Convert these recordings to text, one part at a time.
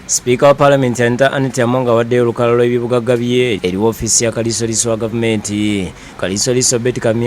Sipiika wa Paalamenti Anita Among awaddeyo olukalala lw'ebyobugagga bye eri woofiisi ya Kaliisoliiso wa Gavumenti. Kaliisoliiso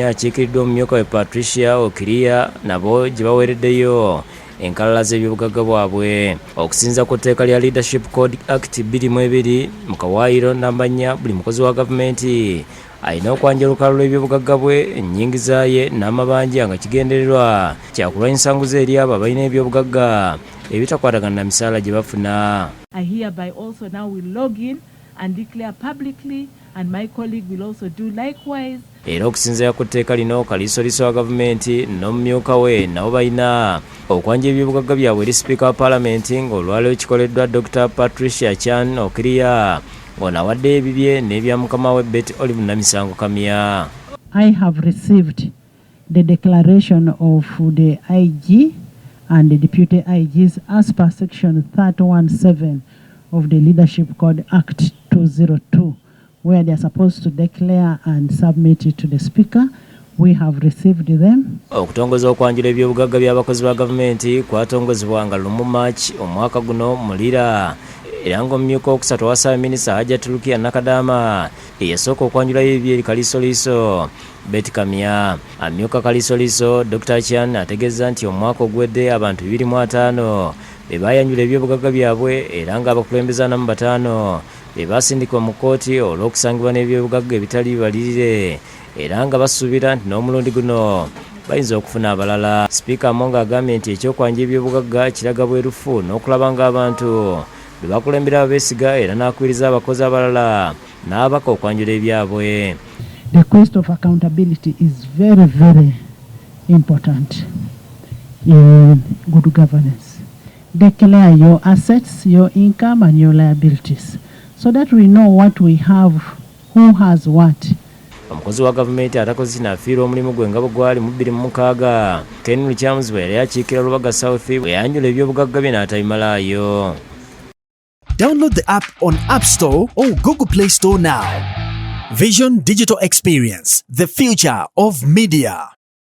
akiikiriddwa omumyuka we Patricia Okiria nabo gye baweereddeyo enkalala z'ebyobugagga bwabwe. Okusinza ku tteeka lya Leadership Code Act 22 mu kawaayiro namba 4, buli mukozi wa gavumenti alina okwanja olukalala lw'ebyobugagga bwe, ennyingiza ye n'amabanja nga kigendererwa kyakulwanyisa ensanguzo eri abo abalina ebyobugagga ebitakwatagana na misaala gye bafuna. I hereby also now will log in and declare publicly, and my colleague will also do likewise. Era okusinziira ku tteeka lino, Kaliisoliiso wa gavumenti n'omumyuka we nabo balina okwanja ebyobugagga byabwe eri Sipiika wa Paalamenti ng'olwaleero kikoleddwa Dr. Patricia Chan Okiria ng'ono awaddeyo ebibye n'ebya mukama we Betty Olive Namisango Kamya. I have received the declaration of the IG and the Deputy IGs as per Section 317 of the Leadership Code Act 202, where they are supposed to declare and submit it to the Speaker. We have received them. Okutongoza okwanjula ebyobugagga by'abakozi ba gavumenti kwatongozebwanga lumu March omwaka guno mulira. Era ng'omumyuka okusatu wa Ssaabaminisita Hajjat Rukia Nakadama eyasooka okwanjulayo ebibye eri Kaliisoliiso Betty Kamya. Amyuka Kaliisoliiso Dr. Chan ategeeza nti omwaka ogwedde abantu 205 be baayanjula ebyobugagga byabwe era ng'abakulembeze 45 be baasindikibwa mu kkooti olw'okusangibwa n'ebyobugagga ebitali bibalirire era nga basuubira nti n'omulundi guno bayinza okufuna abalala. Sipiika Among agambye nti ekyokwanja ebyobugagga kiraga bwerufu n'okulaba ng'abantu be bakulembera abeesiga era n'akubiriza abakozi abalala n'abaka okwanjula ebyabwe. The quest of accountability is very, very important in good governance. Declare your assets, your income, and your liabilities so that we know what we have, who has what. Omukozi wa gavumenti atakoze n'afiirwa omulimu gwe nga bwe gwali mu 2006. Ken Lukyams bwe yali akiikira Lubaga South bwe yanjula ebyobugagga bye n'atabimalaayo. Download the app on App Store or Google Play Store now. Vision Digital Experience, the future of media.